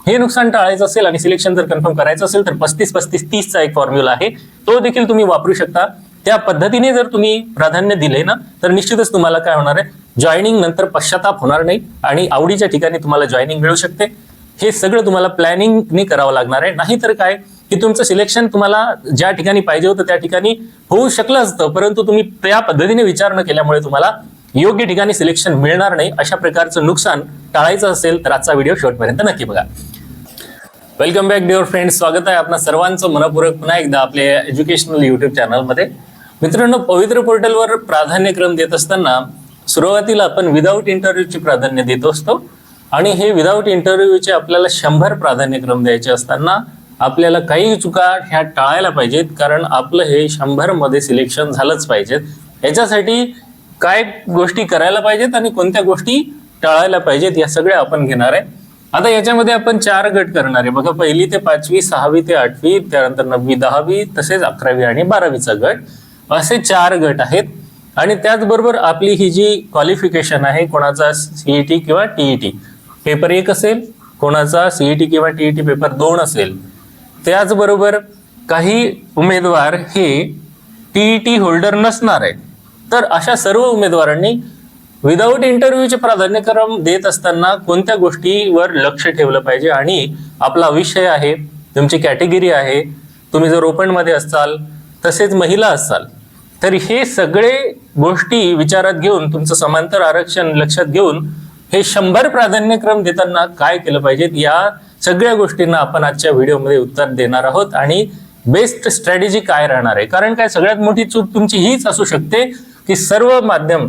हे नुकसान टाळायचं असेल आणि सिलेक्शन जर कन्फर्म करायचं असेल तर 35-35-30चा एक फॉर्म्युला आहे, तो देखील तुम्ही वापरू शकता. त्या पद्धतीने जर तुम्ही प्राधान्य दिले ना तर निश्चितच तुम्हाला काय होणार आहे, जॉईनिंग नंतर पश्चाताप होणार नाही आणि आवडीच्या ठिकाणी तुम्हाला जॉईनिंग मिळू शकते. हे सगळं तुम्हाला प्लॅनिंगने करावं लागणार आहे. नाहीतर काय की तुमचं सिलेक्शन तुम्हाला ज्या ठिकाणी पाहिजे होतं त्या ठिकाणी होऊ शकलं असतं, परंतु तुम्ही त्या पद्धतीने विचार न केल्यामुळे तुम्हाला योग्य ठिकाणी सिलेक्शन मिळणार नाही. अशा प्रकारचं नुकसान टाळायचं असेल तर आजचा व्हिडिओ शेवटपर्यंत नक्की बघा. वेलकम बॅक डिअर फ्रेंड्स, स्वागत आहे आपणा सर्वांचं मनपूर्वक पुन्हा एकदा आपल्या एज्युकेशनल युट्यूब चॅनलमध्ये. मित्रांनो, पवित्र पोर्टलवर प्राधान्यक्रम देत असताना सुरुवातीला आपण विदाऊट इंटरव्ह्यूची प्राधान्य देत असतो आणि हे विदाऊट इंटरव्ह्यूचे आपल्याला 100 प्राधान्यक्रम द्यायचे असताना आपल्याला काही चुका ह्या टाळायला पाहिजेत, कारण आपलं हे 100 मध्ये सिलेक्शन झालंच पाहिजेत. याच्यासाठी काय गोष्टी करायला पाहिजेत आणि कोणत्या गोष्टी टाळायला पाहिजेत या सगळ्या आपण घेणार आहे. आता याच्यामध्ये आपण 4 गट करणार आहे बघा. 1ली ते 5वी, 6वी ते 8वी, त्यानंतर 9वी, 10वी, तसेच 11वी आणि 12वीचा गट, असे 4 गट आहेत. आणि त्याचबरोबर आपली ही जी क्वालिफिकेशन आहे, कोणाचा सीईटी किंवा टीईटी पेपर 1 असेल, कोणाचा सीईटी किंवा टीईटी पेपर 2 असेल. त्याचबरोबर काही उमेदवार हे टीईटी होल्डर नसणार आहे. तर अशा सर्व उमेदवारांनी विदाऊट इंटरव्ह्यूचे प्राधान्यक्रम देत असताना कोणत्या गोष्टीवर लक्ष ठेवलं पाहिजे आणि आपला विषय आहे, तुमची कॅटेगरी आहे, तुम्ही जर ओपन मध्ये असाल, तसेच महिला असाल, तर हे सगळे गोष्टी विचारात घेऊन तुमचं समांतर आरक्षण लक्षात घेऊन हे 100 प्राधान्यक्रम देताना काय केलं पाहिजे या सगळ्या गोष्टींना आपण आजच्या व्हिडिओमध्ये उत्तर देणार आहोत. आणि बेस्ट स्ट्रॅटेजी काय राहणार आहे, कारण काय सगळ्यात मोठी चूक तुमची हीच असू शकते की सर्व माध्यम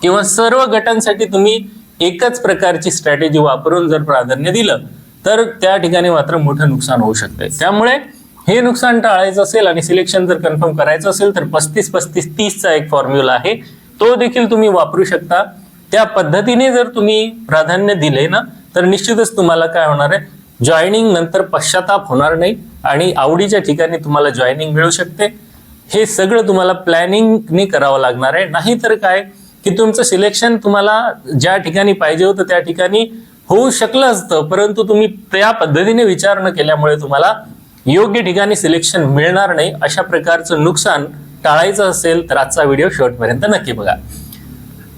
किंवा सर्व गटांसाठी तुम्ही एकच प्रकारची स्ट्रॅटेजी वापरून जर प्राधान्य दिलं तर त्या ठिकाणी मात्र मोठं नुकसान होऊ शकते. त्यामुळे हे नुकसान टाळायचं असेल आणि सिलेक्शन जर कन्फर्म करायचं असेल तर 35-35-30चा एक फॉर्म्युला आहे, तो देखील तुम्ही वापरू शकता. त्या पद्धतीने जर तुम्ही प्राधान्य दिले ना तर निश्चितच तुम्हाला काय होणार आहे, जॉईनिंग नंतर पश्चाताप होणार नाही आणि आवडीच्या ठिकाणी तुम्हाला जॉईनिंग मिळू शकते. हे सगळं तुम्हाला प्लॅनिंगने करावं लागणार आहे. नाहीतर काय की तुमचं सिलेक्शन तुम्हाला ज्या ठिकाणी पाहिजे होतं त्या ठिकाणी होऊ शकलं असतं, परंतु तुम्ही त्या पद्धतीने विचार न केल्यामुळे तुम्हाला योग्य ठिकाणी सिलेक्शन मिळणार नाही. अशा प्रकारचं नुकसान टाळायचं असेल तर आजचा व्हिडिओ शेवटपर्यंत नक्की बघा.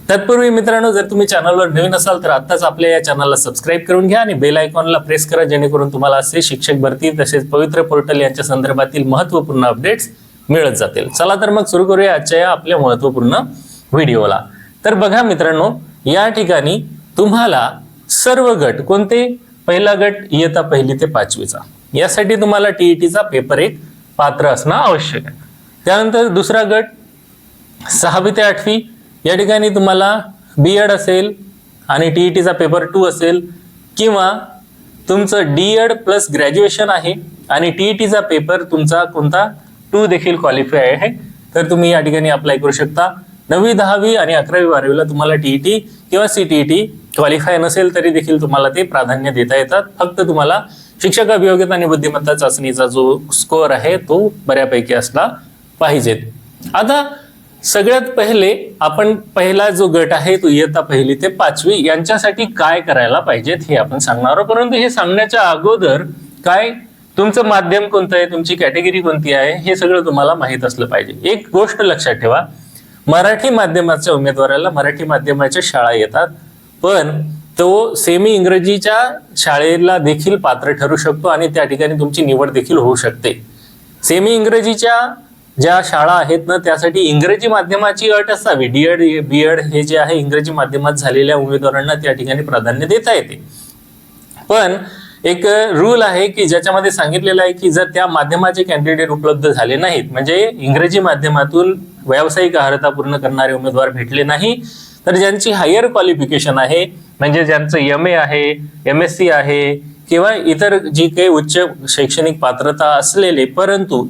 तत्पूर्वी मित्रांनो, जर तुम्ही चॅनलवर नवीन असाल तर आत्ताच आपल्या या चॅनलला सबस्क्राईब करून घ्या आणि बेल आयकॉनला प्रेस करा, जेणेकरून तुम्हाला असे शिक्षक भरती तसेच पवित्र पोर्टल यांच्या संदर्भातील महत्त्वपूर्ण अपडेट्स मिळत जातील. चला तर मग सुरू करूया आजच्या या आपल्या महत्त्वपूर्ण व्हिडिओला. तर बघा मित्रांनो, या ठिकाणी तुम्हाला सर्व गट कोणते, पहिला गट इयत्ता 1ली ते 5वीचा, यासाठी तुम्हाला टीईटीचा पेपर 1 पात्र असणं आवश्यक आहे. त्यानंतर दुसरा गट 6वी ते 8वी, या ठिकाणी तुम्हाला बीएड असेल आणि टीईटीचा पेपर 2 असेल, किंवा तुमचं डीएड प्लस ग्रॅज्युएशन आहे आणि टीईटीचा पेपर तुमचा कोणता 2 देखील क्वालिफाय आहे, तर तुम्ही या ठिकाणी अप्लाय करू शकता. 9वी, 10वी आणि 11वी, 12वीला तुम्हाला टीईटी किंवा सीटीईटी क्वालिफाय नसेल तरी देखील तुम्हाला ते प्राधान्य देता येतात. फक्त तुम्हाला शिक्षक अभियोग्यता आणि बुद्धिमत्ता चाचणीचा जो स्कोअर आहे तो बऱ्यापैकी असला पाहिजेत. आता सगळ्यात पहिले आपण पहिला जो गट आहे तो इयत्ता 1ली ते 5वी यांच्यासाठी काय करायला पाहिजेत हे आपण सांगणार आहोत. परंतु हे सांगण्याच्या अगोदर काय, तुमचं माध्यम कोणतं आहे, तुमची कॅटेगरी कोणती आहे, हे सगळं तुम्हाला माहीत असलं पाहिजे. एक गोष्ट लक्षात ठेवा, मराठी माध्यमाच्या उमेदवाराला मराठी माध्यमाच्या शाळा येतात, पण तो सेमी इंग्रजीच्या शाळेला देखील पात्र ठरू शकतो आणि त्या ठिकाणी तुमची निवड देखील होऊ शकते. सेमी इंग्रजीच्या ज्या शाळा आहेत ना त्यासाठी इंग्रजी माध्यमाची अट असावी. डीएड, बीएड हे जे आहे इंग्रजी माध्यमात झालेल्या उमेदवारांना त्या ठिकाणी प्राधान्य देता येते. पण एक रूल आहे की ज्याच्यामध्ये सांगितलेलं आहे की जर त्या माध्यमाचे कॅन्डिडेट उपलब्ध झाले नाहीत, म्हणजे इंग्रजी माध्यमातून व्यावसायिक अर्हता पूर्ण करणारे उमेदवार भेटले नाही, तर ज्यांची हायर क्वालिफिकेशन आहे, म्हणजे ज्यांचं MA आहे, MSc आहे किंवा इतर जी काही उच्च शैक्षणिक पात्रता असलेले, परंतु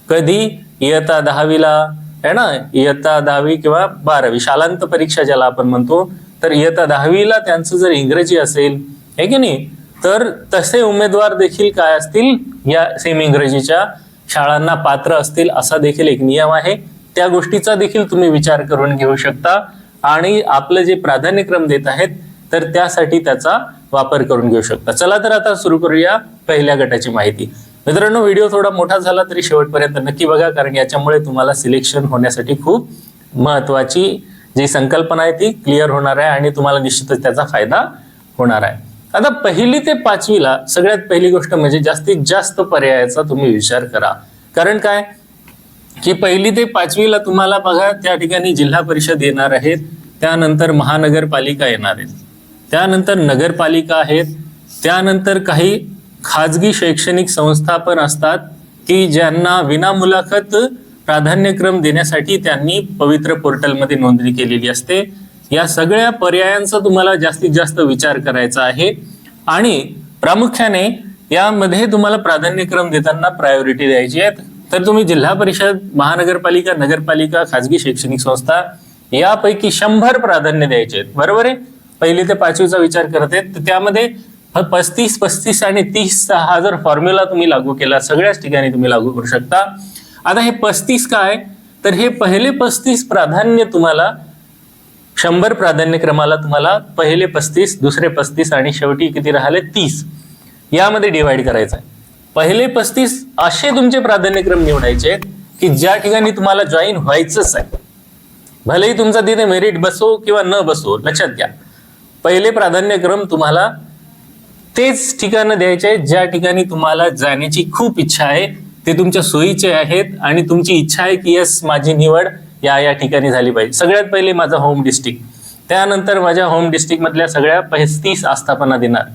कधी इयत्ता 10वीला आहे ना, इयत्ता 10वी किंवा 12वी शालांत परीक्षा ज्याला आपण म्हणतो, तर इयत्ता 10वीला त्यांचं जर इंग्रजी असेल आहे की नाही, तर तसे उमेदवार देखील काय असतील, या सेमी इंग्रजीच्या शाळांना पात्र असतील असा देखील एक नियम आहे. त्या गोष्टीचा देखील तुम्ही विचार करून घेऊ शकता आणि आपलं जे प्राधान्यक्रम देत आहेत तर त्यासाठी त्याचा वापर करून घेऊ शकता. चला तर आता सुरू करूया पहिल्या गटाची माहिती. मित्रांनो, व्हिडिओ थोडा मोठा झाला तरी शेवटपर्यंत नक्की बघा, कारण याच्यामुळे तुम्हाला सिलेक्शन होण्यासाठी खूप महत्वाची जी संकल्पना आहे ती क्लिअर होणार आहे आणि तुम्हाला निश्चितच त्याचा फायदा होणार आहे. आता 1ली ते 5वीला सगळ्यात पहिली गोष्ट म्हणजे जास्तीत जास्त पर्यायाचा तुम्ही विचार करा. कारण काय की 1ली ते 5वीला तुम्हाला बघा त्या ठिकाणी जिल्हा परिषद येणार आहेत, त्यानंतर महानगरपालिका येणार आहेत, त्यानंतर नगरपालिका आहेत, त्यानंतर काही खाजगी शैक्षणिक संस्था पण असतात की ज्यांना विनामुलाखत प्राधान्यक्रम देण्यासाठी त्यांनी पवित्र पोर्टलमध्ये नोंदणी केलेली असते. या सगळ्या पर्यायांचा तुम्हाला जास्तीत जास्त विचार करायचा आहे आणि प्रामुख्याने यामध्ये तुम्हाला प्राधान्यक्रम देताना प्रायोरिटी द्यायची आहे. तर तुम्ही जिल्हा परिषद, महानगरपालिका, नगरपालिका, खाजगी शैक्षणिक संस्था यापैकी 100 प्राधान्य द्यायचे आहेत. बरोबर आहे. 1ली ते 5वीचा विचार करत आहेत तर त्यामध्ये 35, 35 आणि 30 हा जर फॉर्म्युला तुम्ही लागू केला सगळ्याच ठिकाणी तुम्ही लागू करू शकता. आता हे 35 काय, तर हे पहिले 35 प्राधान्य तुम्हाला 100 प्राधान्यक्रमाला तुम्हाला पहिले 35, दुसरे 35 आणि शेवटी किती राहिले 30 यामध्ये डिवाइड करायचं आहे. पहिले 35 असे तुमचे प्राधान्यक्रम निवडायचे की ज्या ठिकाणी तुम्हाला जॉईन व्हायचंच आहे, भलेही तुमचा तिथे मेरिट बसो किंवा न बसो. लक्षात घ्या, पहिले प्राधान्यक्रम तुम्हाला तेच ठिकाणं द्यायचे आहेत ज्या ठिकाणी तुम्हाला जाण्याची खूप इच्छा आहे, ते तुमच्या सोयीचे आहेत आणि तुमची इच्छा आहे की यस माझी निवड या ठिकाणी झाली पाहिजे. सगळ्यात पहिले माझा होम डिस्ट्रिक्ट, त्यानंतर माझ्या होम डिस्ट्रिक्ट मधल्या सगळ्या 35 आस्थापना देणार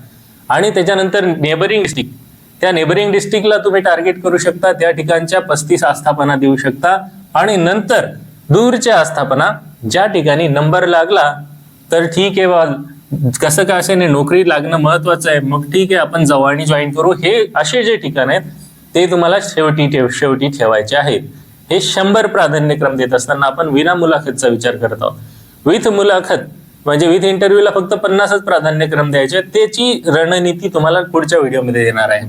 आणि त्याच्यानंतर नेबरिंग डिस्ट्रिक्ट, त्या नेबरिंग डिस्ट्रिक्टला तुम्ही टार्गेट करू शकता, त्या ठिकाणच्या 35 आस्थापना देऊ शकता आणि नंतर दूरच्या आस्थापना ज्या ठिकाणी नंबर लागला तर ठीक आहे, कसं का असे नाही नोकरी लागणं महत्वाचं आहे, मग ठीक आहे आपण जाऊ आणि जॉईन करू. हे असे जे ठिकाण आहेत ते तुम्हाला शेवटी ठेवायचे आहेत. हे 100 प्राधान्यक्रम देत असताना आपण विना मुलाखतचा विचार करत आहोत. विथ मुलाखत म्हणजे विथ इंटरव्ह्यूला फक्त 50च प्राधान्यक्रम द्यायचे. त्याची रणनीती तुम्हाला पुढच्या व्हिडिओमध्ये देणार आहे.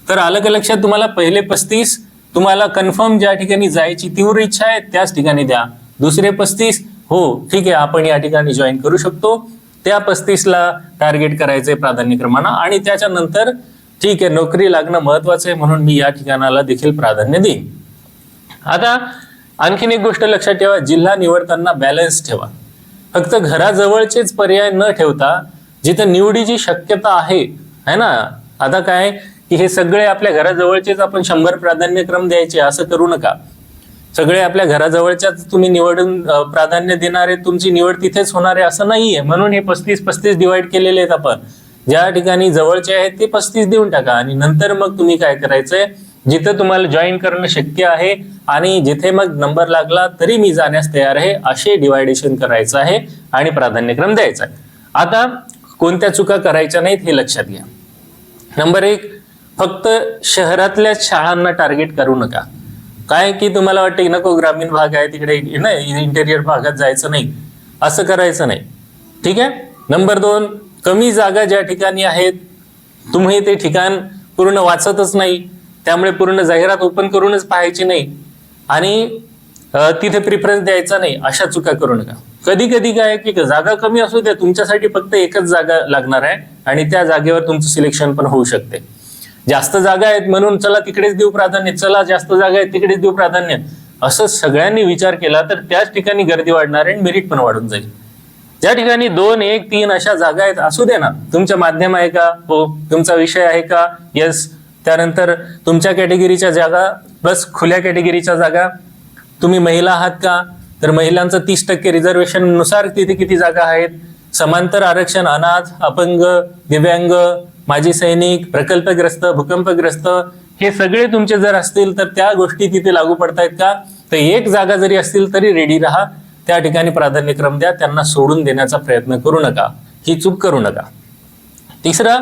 तर आलं का लक्षात, तुम्हाला पहिले 35 तुम्हाला कन्फर्म ज्या ठिकाणी जायची तीव्र इच्छा आहे त्याच ठिकाणी द्या. दुसरे 35 हो ठीक आहे आपण या ठिकाणी जॉईन करू शकतो, त्या 35ला टार्गेट करायचंय प्राधान्यक्रमानं आणि त्याच्यानंतर ठीक आहे नोकरी लागणं महत्वाचं आहे म्हणून मी या ठिकाणाला देखील प्राधान्य देईन. आता आणखीन एक गोष्ट लक्षात ठेवा, जिल्हा निवडताना बॅलन्स ठेवा. फक्त घराजवळचेच पर्याय न ठेवता जिथं निवडीची शक्यता आहे ना, आता काय की हे सगळे आपल्या घराजवळचेच आपण 100 प्राधान्यक्रम द्यायचे असं करू नका. सगळे आपल्या घराजवळच्याच तुम्ही निवडून प्राधान्य देणार आहे, तुमची निवड तिथेच होणार आहे असं नाहीये. म्हणून हे 35 डिवाइड केलेले आहेत आपण. ज्या ठिकाणी जवळचे आहेत ते 35 देऊन टाका आणि नंतर मग तुम्ही काय करायचंय, जिथं तुम्हाला जॉईन करणं शक्य आहे आणि जिथे मग नंबर लागला तरी मी जाण्यास तयार आहे असे डिवायडेशन करायचं आहे आणि प्राधान्यक्रम द्यायचा आहे. आता कोणत्या चुका करायच्या नाहीत हे लक्षात घ्या. नंबर 1, फक्त शहरातल्या शाळांना टार्गेट करू नका. काय की तुम्हाला वाटतं की नको ग्रामीण भाग आहे तिकडे ना इंटेरियर भागात जायचं नाही, असं करायचं नाही. ठीक आहे. नंबर 2, कमी जागा ज्या ठिकाणी आहेत तुम्ही ते ठिकाण पूर्ण वाचतच नाही, त्यामुळे पूर्ण जाहिरात ओपन करूनच पाहायची नाही आणि तिथे प्रिफरन्स द्यायचा नाही, अशा चुका करू नका. कधी कधी काय की जागा कमी असू द्या, तुमच्यासाठी फक्त एकच जागा लागणार आहे आणि त्या जागेवर तुमचं सिलेक्शन पण होऊ शकते. जास्त जागा आहेत म्हणून चला तिकडेच देऊ प्राधान्य, चला जास्त जागा आहेत तिकडेच देऊ प्राधान्य, असं सगळ्यांनी विचार केला तर त्याच ठिकाणी गर्दी वाढणार आहे आणि मेरिट पण वाढून जाईल. ज्या ठिकाणी 2, 1, 3 अशा जागा आहेत असू दे ना. तुमचं माध्यम आहे का? हो. तुमचा विषय आहे का? येस. त्यानंतर तुमच्या कॅटेगरीच्या जागा प्लस खुल्या कॅटेगरीच्या जागा. तुम्ही महिला आहात का? तर महिलांचं 30% रिझर्वेशन नुसार तिथे किती जागा आहेत. समांतर आरक्षण, अनाथ, अपंग, दिव्यांग, माजी सैनिक, प्रकल्पग्रस्त, भूकंपग्रस्त हे सगळे तुमचे जर असतील तर त्या गोष्टी तिथे लागू पडतायत का? तर एक जागा जरी असतील तरी रेडी राहा, त्या ठिकाणी प्राधान्यक्रम द्या, त्यांना सोडून देण्याचा प्रयत्न करू नका, ही चूक करू नका. तिसरा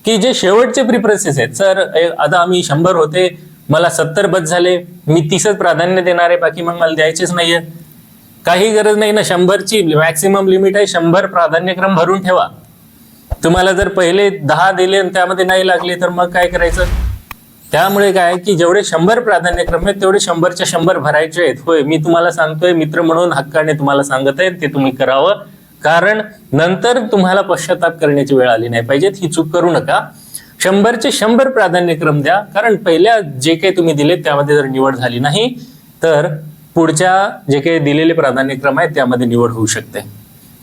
की जे शेवटचे प्रिफरन्सेस आहेत, सर आता आम्ही 100 होते मला 70 बस झाले, मी 30च प्राधान्य देणार आहे, बाकी मग मला द्यायचेच नाहीये. काही गरज नाही ना, 100ची मॅक्सिमम लिमिट आहे, 100 प्राधान्यक्रम भरून ठेवा. तुम्हाला जर पहिले 10 दिले आणि त्यामध्ये नाही लागले तर मग काय करायचं. त्यामुळे काय की जेवढे 100 प्राधान्यक्रम आहेत तेवढे 100च्या 100 भरायचे आहेत. होय, मी तुम्हाला सांगतोय मित्र म्हणून हक्काने तुम्हाला सांगत आहे ते तुम्ही करावं कारण नंतर तुम्हाला पश्चाताप करण्याची वेळ आली नाही पाहिजे, ही चूक करू नका. 100चे 100 प्राधान्यक्रम द्या, कारण पहिल्या जे काही तुम्ही दिले त्यामध्ये जर निवड झाली नाही तर पुढच्या जे काही दिलेले प्राधान्यक्रम आहेत त्यामध्ये निवड होऊ शकते.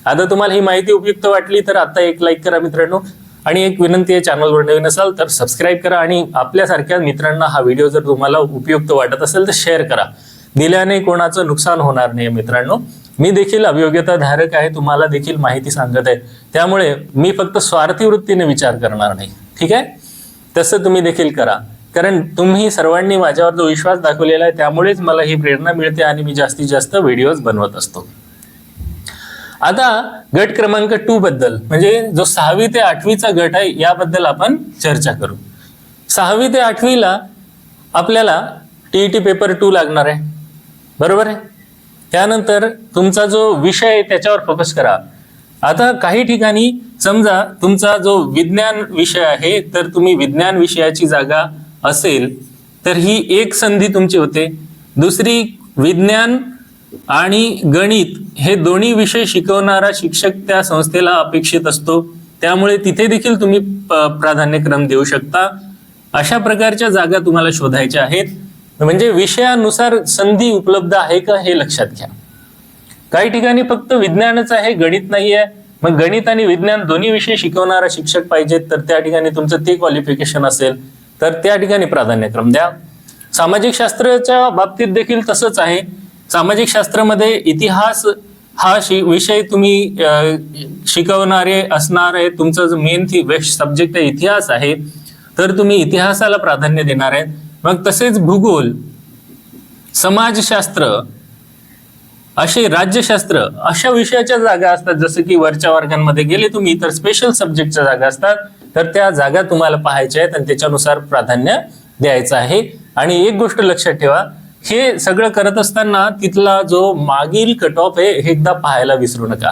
आता तुम्हाला ही माहिती उपयुक्त वाटली तर आता एक लाईक करा मित्रांनो, आणि एक विनंती आहे, चॅनलवर नवीन असाल तर सबस्क्राईब करा, आणि आपल्यासारख्या मित्रांना हा व्हिडिओ जर तुम्हाला उपयुक्त वाटत असेल तर शेअर करा. दिल्याने कोणाचं नुकसान होणार नाही मित्रांनो. मी देखील अभियोग्यता धारक आहे, तुम्हाला देखील माहिती सांगत आहे, त्यामुळे मी फक्त स्वार्थी वृत्तीने विचार करणार नाही. ठीक आहे, तसं तुम्ही देखील करा, कारण तुम्ही सर्वांनी माझ्यावर जो विश्वास दाखवलेला आहे त्यामुळेच मला ही प्रेरणा मिळते आणि मी जास्तीत जास्त व्हिडिओज बनवत असतो. आता गट क्रमांक 2 बद्दल, म्हणजे जो 6वी ते 8वीचा गट आहे याबद्दल आपण चर्चा करू. 6वी ते 8वीला आपल्याला TET पेपर 2 लागणार आहे, बरोबर आहे. त्यानंतर तुमचा जो विषय आहे त्याच्यावर फोकस करा. आता काही ठिकाणी समजा तुमचा जो विज्ञान विषय आहे तर तुम्ही विज्ञान विषयाची जागा असेल तर ही एक संधी तुमची होते. दुसरी, विज्ञान आणि गणित हे दोन्ही विषय शिकवणारा शिक्षक त्या संस्थेला अपेक्षित असतो, त्यामुळे तिथे देखील तुम्ही प्राधान्यक्रम देऊ शकता. अशा प्रकारच्या जागा तुम्हाला शोधायच्या आहेत. म्हणजे विषयानुसार संधी उपलब्ध आहे का हे लक्षात घ्या. काही ठिकाणी फक्त विज्ञानच आहे, गणित नाही आहे, मग गणित आणि विज्ञान दोन्ही विषय शिकवणारा शिक्षक पाहिजेत, तर त्या ठिकाणी तुमचं ते क्वालिफिकेशन असेल तर त्या ठिकाणी प्राधान्यक्रम द्या. सामाजिक शास्त्राच्या बाबतीत देखील तसंच आहे. सामाजिक शास्त्रामध्ये इतिहास हा विषय तुम्ही शिकवणारे असणार आहे, तुमचा जो मेन सब्जेक्ट आहे इतिहास आहे, तर तुम्ही इतिहासाला प्राधान्य देणार आहेत. मग तसेच भूगोल, समाजशास्त्र, असे राज्यशास्त्र अशा विषयाच्या जागा असतात. जसं की वरच्या वर्गांमध्ये गेले तुम्ही तर स्पेशल सब्जेक्टच्या जागा असतात, तर त्या जागा तुम्हाला पाहायच्या आहेत आणि त्याच्यानुसार प्राधान्य द्यायचं आहे. आणि एक गोष्ट लक्षात ठेवा, हे सगळं करत असताना तिथला जो मागील कट ऑफ आहे हे एकदा पाहायला विसरू नका.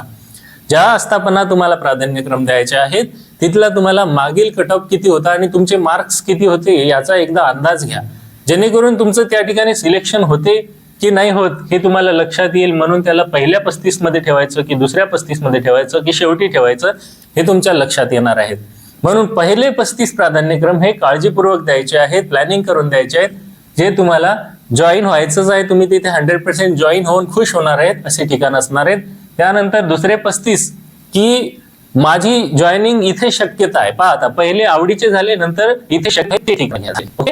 ज्या आस्थापना तुम्हाला प्राधान्यक्रम द्यायचे आहेत तिथला तुम्हाला मागील कट ऑफ किती होता आणि तुमचे मार्क्स किती होते याचा एकदा अंदाज घ्या, जेणेकरून तुमचं त्या ठिकाणी सिलेक्शन होते की नाही होत हे तुम्हाला लक्षात येईल. म्हणून त्याला पहिल्या 35 मध्ये ठेवायचं की दुसऱ्या 35 मध्ये ठेवायचं की शेवटी ठेवायचं हे तुमच्या लक्षात येणार आहेत. म्हणून पहिले 35 प्राधान्यक्रम हे काळजीपूर्वक द्यायचे आहेत, प्लॅनिंग करून द्यायचे आहेत. जे तुम्हाला जॉईन व्हायचंच आहे, तुम्ही तिथे 100% जॉईन होऊन खुश होणार आहेत असे ठिकाण असणार आहेत. त्यानंतर दुसरे 35 की माझी जॉईनिंग इथे शक्यता आहे. पहा, आता पहिले आवडीचे झाले, नंतर इथे शक्य आहे ते ठिकाणी असेल. ओके,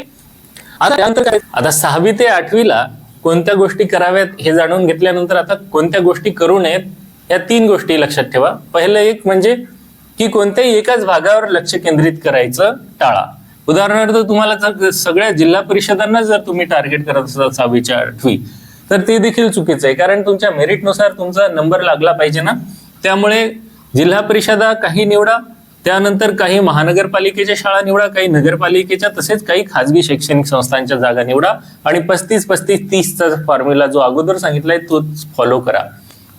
आता त्यानंतर काय, आता 6वी ते 8वीला कोणत्या गोष्टी कराव्यात हे जाणून घेतल्यानंतर आता कोणत्या गोष्टी करू नयेत या 3 गोष्टी लक्षात ठेवा. पहिलं एक म्हणजे की कोणत्याही एकाच भागावर लक्ष केंद्रित करायचं टाळा. उदाहरणार्थ तुम्हाला सगळ्या जिल्हा परिषदांना जर तुम्ही टार्गेट करत असाल 6वी ते 8वी तर ते देखील चुकीचं आहे, कारण तुमच्या मेरिटनुसार तुमचा नंबर लागला पाहिजे ना. त्यामुळे जिल्हा परिषदा काही निवडा, त्यानंतर काही महानगरपालिकेच्या शाळा निवडा, काही नगरपालिकेच्या, तसेच काही खाजगी शैक्षणिक संस्थांच्या जागा निवडा आणि 35-35-30चा फॉर्म्युला जो अगोदर सांगितलाय तोच फॉलो करा.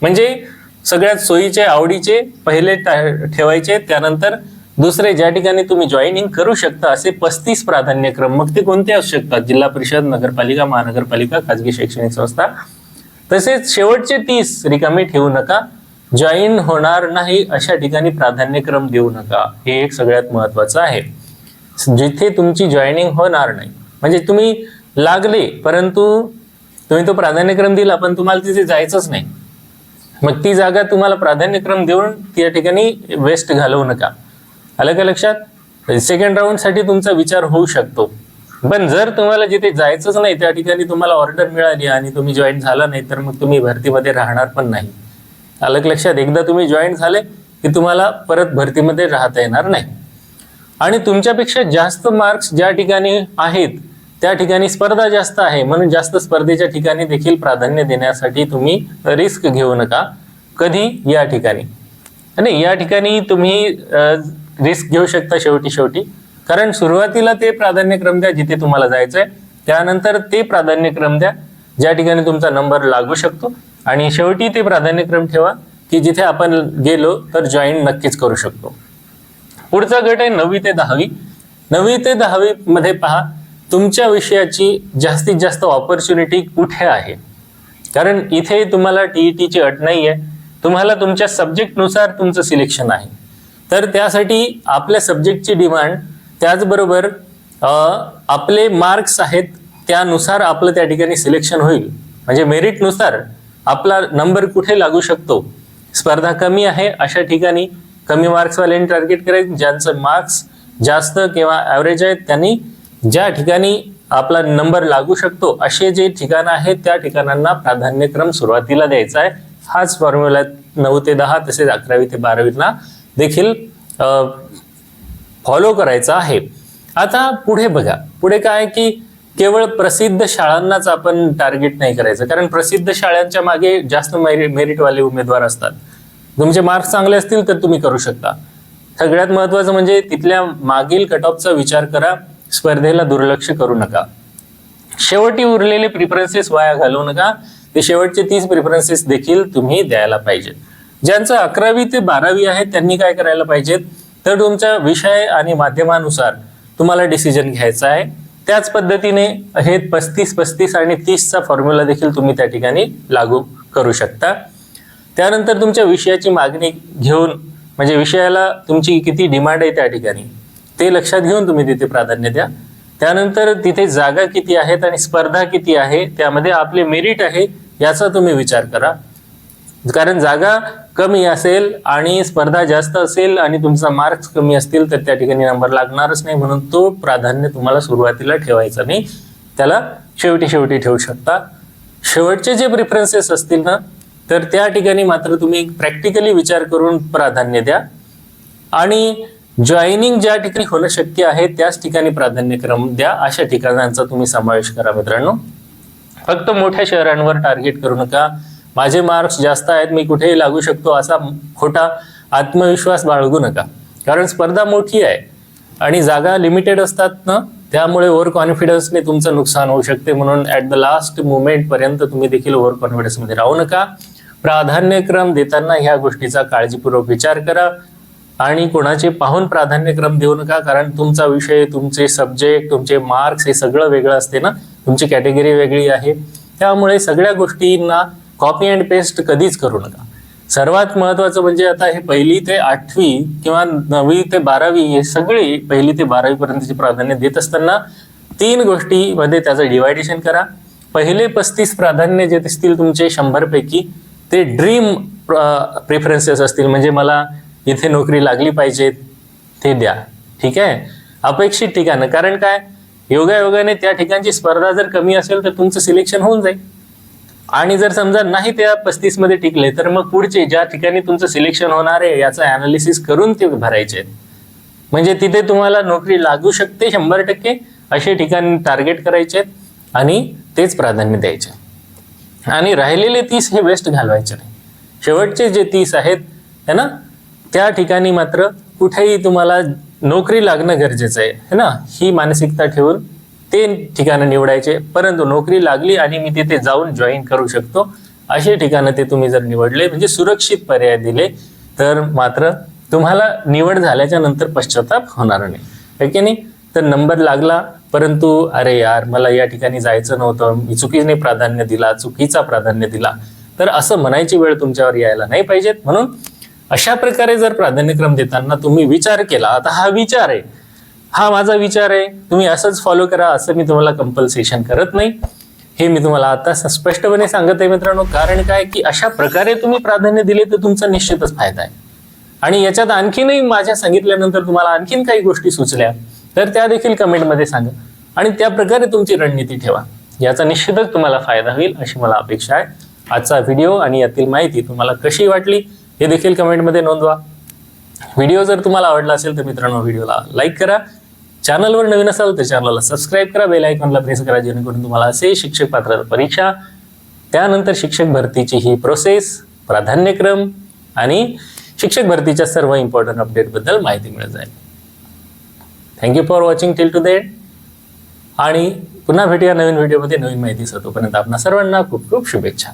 म्हणजे सगळ्यात सोयीचे, आवडीचे पहिले ठेवायचे, त्यानंतर दुसरे ज्या ठिकाणी तुम्ही जॉईनिंग करू शकता असे 35 प्राधान्यक्रम, मग ते कोणते असू शकतात, जिल्हा परिषद, नगरपालिका, महानगरपालिका, खाजगी शैक्षणिक संस्था. तसेच शेवटचे 30 रिकामे ठेवू नका. जॉईन होणार नाही अशा ठिकाणी प्राधान्यक्रम देऊ नका. हे एक सगळ्यात महत्वाचं आहे. जिथे तुमची जॉईनिंग होणार नाही, म्हणजे तुम्ही लागले परंतु तुम्ही तो प्राधान्यक्रम दिला पण तुम्हाला तिथे जायचंच नाही, मग ती जागा तुम्हाला प्राधान्यक्रम देऊन त्या ठिकाणी वेस्ट घालवू नका. आलं का लक्षात? सेकंड राऊंड साठी तुमचा विचार होऊ शकतो, पण जर तुम्हाला जिथे जायचंच नाही त्या ठिकाणी तुम्हाला ऑर्डर मिळाली आणि तुम्ही जॉईन झाला नाही तर मग तुम्ही भरतीमध्ये राहणार पण नाही. आलं का लक्षात? एकदा तुम्ही जॉईन झाले की तुम्हाला परत भरतीमध्ये राहता येणार नाही. आणि तुमच्यापेक्षा जास्त मार्क्स ज्या ठिकाणी आहेत त्या ठिकाणी स्पर्धा जास्त आहे, म्हणून जास्त स्पर्धेच्या ठिकाणी देखील प्राधान्य देण्यासाठी तुम्ही रिस्क घेऊ नका. कधी? या ठिकाणी. आणि या ठिकाणी तुम्ही रिस्क घेऊ शकता शेवटी, कारण सुरुवातीला ते प्राधान्यक्रम द्या जिथे तुम्हाला जायचंय, त्यानंतर ते प्राधान्यक्रम द्या ज्या ठिकाणी तुमचा नंबर लागू शकतो, आणि शेवटी ते प्राधान्यक्रम ठेवा की जिथे आपण गेलो तर जॉईन नक्कीच करू शकतो. पुढचा गट आहे 9वी ते 10वी. 9वी ते 10वी मध्ये पहा तुमच्या विषयाची जास्तीत जास्त ऑपॉर्च्युनिटी कुठे आहे, कारण इथे तुम्हाला TET ची अट नाहीये. तुम्हाला तुमच्या सब्जेक्टनुसार तुमचं सिलेक्शन आहे, तर त्यासाठी आपल्या सब्जेक्टची डिमांड, त्याचबरोबर आपले मार्क्स आहेत त्यानुसार आपलं त्या ठिकाणी सिलेक्शन होईल. म्हणजे मेरिटनुसार आपला नंबर कुठे लागू शकतो. स्पर्धा कमी आहे अशा ठिकाणी कमी मार्क्सवाल्यांनी टार्गेट करायचं, ज्यांचं मार्क्स जास्त किंवा ॲव्हरेज आहेत त्यांनी ज्या ठिकाणी आपला नंबर लागू शकतो असे जे ठिकाण आहेत त्या ठिकाणांना प्राधान्यक्रम सुरुवातीला द्यायचा आहे. हाच फॉर्म्युला 9 ते 10 तसेच 11वी ते 12वीला देखील फॉलो करायचा आहे. आता पुढे बघा, पुढे काय की केवळ प्रसिद्ध शाळांनाच आपण टार्गेट नाही करायचं, कारण प्रसिद्ध शाळांच्या मागे जास्त मेरिटवाले उमेदवार असतात. तुमचे मार्क्स चांगले असतील तर तुम्ही करू शकता. सगळ्यात महत्वाचं म्हणजे तिथल्या मागील कट ऑफचा विचार करा, स्पर्धेला दुर्लक्ष करू नका. शेवटी उरलेले प्रिफरन्सेस वाया घालवू नका. ते शेवटचे 30 प्रिफरन्सेस देखील तुम्ही द्यायला पाहिजेत. ज्यांचं 11वी ते 12वी आहे त्यांनी काय करायला पाहिजेत, तर तुमचा विषय आणि माध्यमानुसार तुम्हाला डिसिजन घ्यायचा आहे. त्याच पद्धतीने हे 35 आणि 30चा फॉर्म्युला देखील तुम्ही त्या ठिकाणी लागू करू शकता. त्यानंतर तुमच्या विषयाची मागणी घेऊन, म्हणजे विषयाला तुमची किती डिमांड आहे त्या ठिकाणी ते लक्षात घेऊन तुम्ही तिथे प्राधान्य द्या. त्यानंतर तिथे जागा किती आहेत आणि स्पर्धा किती आहे, त्यामध्ये आपले मेरिट आहे याचा तुम्ही विचार करा. कारण जागा कमी असेल आणि स्पर्धा जास्त असेल आणि तुमचा मार्क्स कमी असतील तर त्या ठिकाणी नंबर लागणारच नाही. म्हणून तो प्राधान्य तुम्हाला सुरुवातीला ठेवायचा नाही, त्याला शेवटी ठेवू शकता. शेवटचे जे प्रिफरन्सेस असतील ना, तर त्या ठिकाणी मात्र तुम्ही प्रॅक्टिकली विचार करून प्राधान्य द्या. आणि जॉईनिंग ज्या ठिकाणी होणं शक्य आहे त्याच ठिकाणी प्राधान्यक्रम द्या. अशा ठिकाणांचा तुम्ही समावेश करा मित्रांनो. फक्त मोठ्या शहरांवर टार्गेट करू नका. माझे मार्क्स जास्त आहेत, मी कुठेही लागू शकतो असा खोटा आत्मविश्वास बाळगू नका. कारण स्पर्धा मोठी आहे आणि जागा लिमिटेड असतात ना, त्यामुळे ओव्हर कॉन्फिडन्सने तुमचं नुकसान होऊ शकते. म्हणून ॲट द लास्ट मुमेंट पर्यंत तुम्ही देखील ओव्हर कॉन्फिडन्समध्ये राहू नका. प्राधान्यक्रम देताना ह्या गोष्टीचा काळजीपूर्वक विचार करा आणि कोणाचे पाहून प्राधान्यक्रम देऊ नका. कारण तुमचा विषय, तुमचे सब्जेक्ट, तुमचे मार्क्स हे सगळं वेगळं असते ना, तुमची कॅटेगरी वेगळी आहे. त्यामुळे सगळ्या गोष्टींना कॉपी अँड पेस्ट कधीच करू नका. सर्वात महत्वाचं म्हणजे आता हे 1ली ते 8वी किंवा 9वी ते 12वी हे सगळे 1ली ते 12वी पर्यंतचे प्राधान्य देत असताना 3 गोष्टीमध्ये त्याचं डिवायडेशन करा. पहिले 35 प्राधान्य जे असतील तुमचे 100 पैकी ते ड्रीम प्रेफरन्सेस असतील, म्हणजे मला इथे नोकरी लागली पाहिजे ते द्या. ठीक आहे, अपेक्षित ठिकाणं. कारण काय, योगायोगाने त्या ठिकाणची स्पर्धा जर कमी असेल तर तुमचं सिलेक्शन होऊन जाईल. आणि जर समजा नाही त्या 35 मध्ये टिकले तर मग पुढचे ज्या ठिकाणी तुमचं सिलेक्शन होणार आहे याचं अनालिसिस करून ते भरायचे. म्हणजे तिथे तुम्हाला नोकरी लागू शकते 100%, असे ठिकाणी टार्गेट करायचे आणि तेच प्राधान्य द्यायचे. आणि राहिलेले 30 हे वेस्ट घालवायचे नाही. शेवटचे जे 30 आहेत है ना, त्या ठिकाणी मात्र कुठेही तुम्हाला नोकरी लागणं गरजेचं आहे ना, ही मानसिकता ठेवून ते ठिकाणं निवडायचे. परंतु नोकरी लागली आणि मी तिथे जाऊन जॉईन करू शकतो असे ठिकाणं ते तुम्ही जर निवडले, म्हणजे सुरक्षित पर्याय दिले, तर मात्र तुम्हाला निवड झाल्याच्या नंतर पश्चाताप होणार नाही, है की नाही. तर नंबर लागला परंतु अरे यार मला या ठिकाणी जायचं नव्हतं, मी चुकीने प्राधान्य दिला, चुकीचा प्राधान्य दिला, तर असं म्हणायची वेळ तुमच्यावर यायला नाही पाहिजेत. म्हणून अशा प्रकारे जर प्राधान्यक्रम देताना तुम्ही विचार केला, आता हा विचार आहे, हा माझा विचार आहे, तुम्ही असंच फॉलो करा असं मी तुम्हाला कंपल्सेशन करत नाही, हे मी तुम्हाला आता स्पष्टपणे सांगत आहे मित्रांनो. कारण काय की अशा प्रकारे तुम्ही प्राधान्य दिले तर तुमचा निश्चितच फायदा आहे. आणि याच्यात आणखीनही माझ्या सांगितल्यानंतर तुम्हाला आणखीन काही गोष्टी सुचल्या तर त्या देखील कमेंटमध्ये सांगा आणि त्या प्रकारे तुमची रणनीती ठेवा. याचा निश्चितच तुम्हाला फायदा होईल अशी मला अपेक्षा आहे. आजचा व्हिडिओ आणि यातील माहिती तुम्हाला कशी वाटली हे देखील कमेंटमध्ये नोंदवा. व्हिडिओ जर तुम्हाला आवडला असेल तर मित्रांनो व्हिडिओला लाईक करा. चॅनलवर नवीन असाल तर चॅनलला सबस्क्राईब करा, बेल आयकॉनला प्रेस करा, जेणेकरून तुम्हाला असे शिक्षक पात्रता परीक्षा, त्यानंतर शिक्षक भरतीची ही प्रोसेस, प्राधान्यक्रम आणि शिक्षक भरतीच्या सर्व इम्पॉर्टंट अपडेटबद्दल माहिती मिळत जाईल. Thank you for watching till two the end. आणि पुन्हा भेटूया नवीन व्हिडिओमध्ये नवीन माहितीसह. तोपर्यंत आपणा सर्वांना खूप खूप शुभेच्छा.